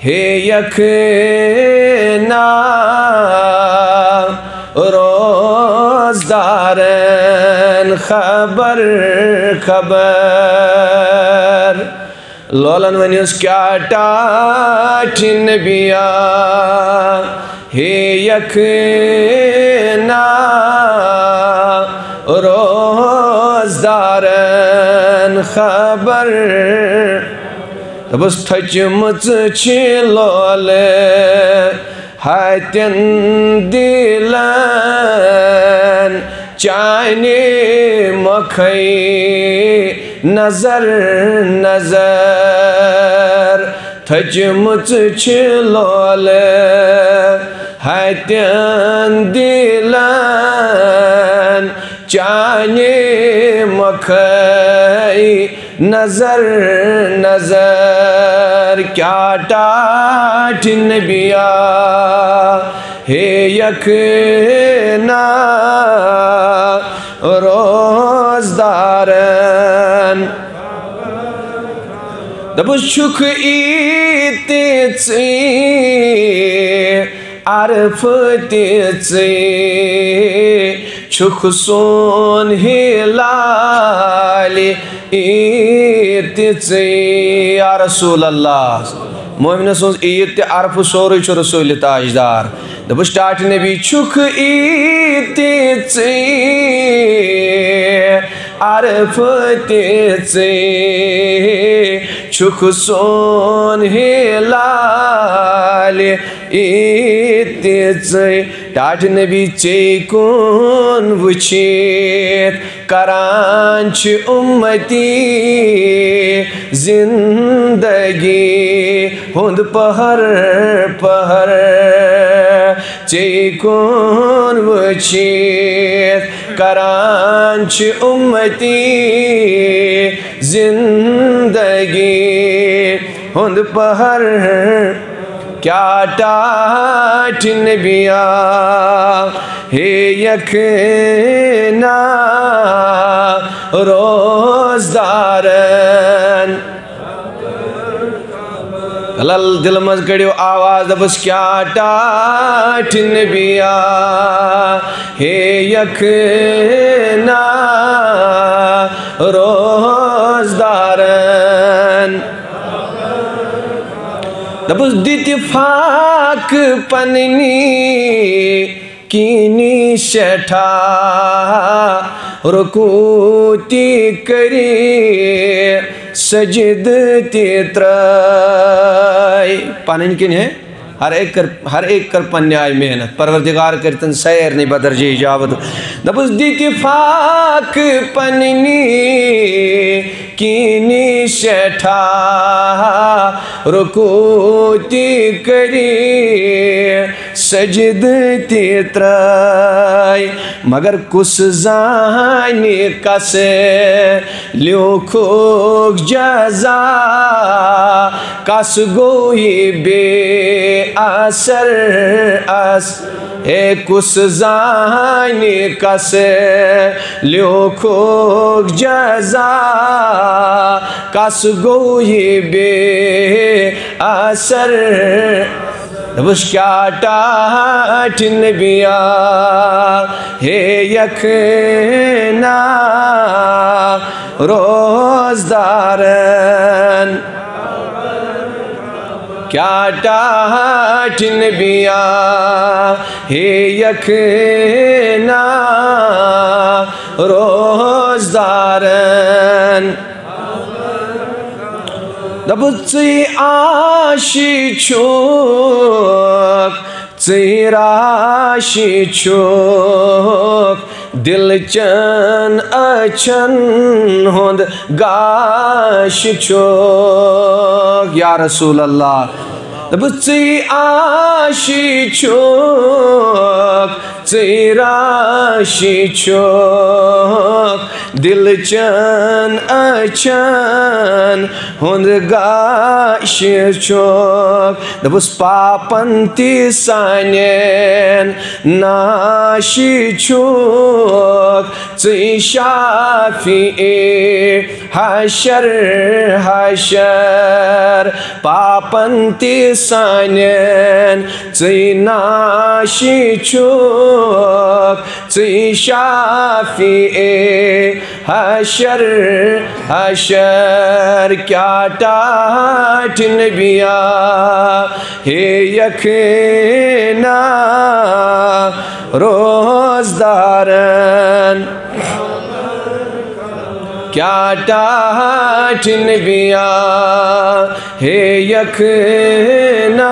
हे यखना रोजदारन खबर खबर लोलन वनिस क्या टाठी नबिया हे यखना रोजदारन खबर बस थचमच लोल हत्यन दिलन चाने मखई नजर नजर थचमच लोल हत्यन दिलन चाने मखई नजर नजर क्या टाठ नबिया हे यखना रोजदारन दबुस छुख ईतिचे आरफ तिचे छुख सोन हिलाली ईतिचे या रसूल अल्लाह मोमिन सोज ईद ते अरफ सोरे छु रसूल ताजदार दबुस टाठ नबी छुख ईतिचे आरफ तिचे छुख सोन हिलाली ईतिचे टाठ नबी चेकुन वुचित करान छ उम्मती जिंदगी हुंद पहर पहर चेकुन वुचित करान छ उम्मती जिंदगी हुंद पहर क्या टाठ नबिया हे यखना रोजदारन लल दिल मज कड़ियो आवाज दबस क्या टाठ नबिया हे यखना रोजदारन दबुस दितिफाक पन्नी कीनी शठा रुकूती करी सजद तित्राय पन्न किन है हर एक कर पन्ने आय मेहनत परवरदिगार करतन सैर नहीं बदरजे इजाबत दबुस दितिफाक पन्नी कीनी शठा रुकूती करी सजद तित्राय मगर कुस जानी कस ल्योखुक जजा कस गोई बे असर अस ए कुस जानी कस ल्योखुक जजा कस गोई बे असर दबुस क्या टाठ नबिया हे यखना रोजदारन क्या टाठ नबिया हे यखना रोजदारन दबुस आशी छुक राशि छुक दिल चन अचन हुंद गाश छुक या रसूल अल्लाह दबुस आशी चोक राशि चोक दिल चन अचन हुंद गाश चोक दबुस पापंति सानेन नाशी चोक शाफी हशर हशर पापंति सानेन नाशी चोक शाफी हशर हशर क्या टाट नबिया हे यखना रोजदारन क्या टाट नबिया हे यखना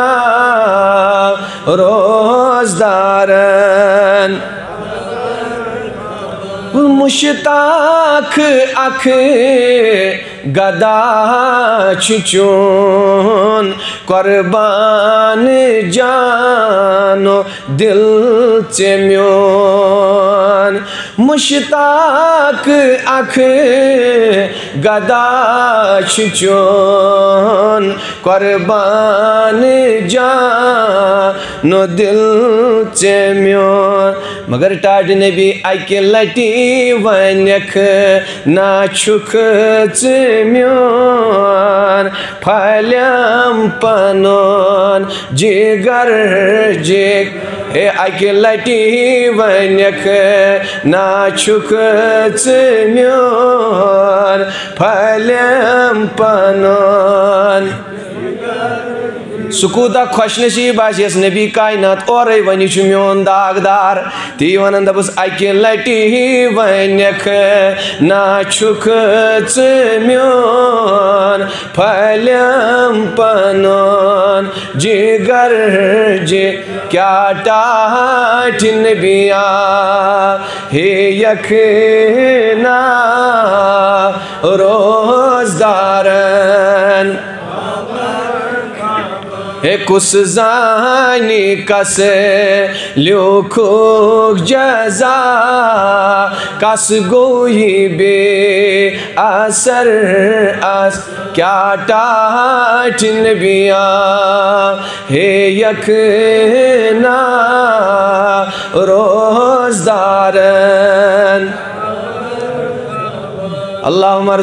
रोजदारन मुश्ताक अख गदा चुन कुर्बान जानो दिल चम्योन मुश्ताक अख गदा चुन कुर्बान जानो दिल चम्योन मगर टाट नबी अकि लटि वनख ना छुक म्योन फलम पनोन जिगर जिग हे अकि लटि वनख ना छुक म्योन फलम पनोन सुकूता खुश नसीब आस नबी कायनात और वन मोन दागदार ती वन दबस अकि लटि वनख ना छुक म्योन फलम पनोन जिगर जे क्या टाट नबिया हे यखना रोजदारन हे कुस जानी कस ल्योखुक जजा कस गोई बे असर अस क्या टाट नबिया हे यखना रोजदारन अल्लाहुम्मा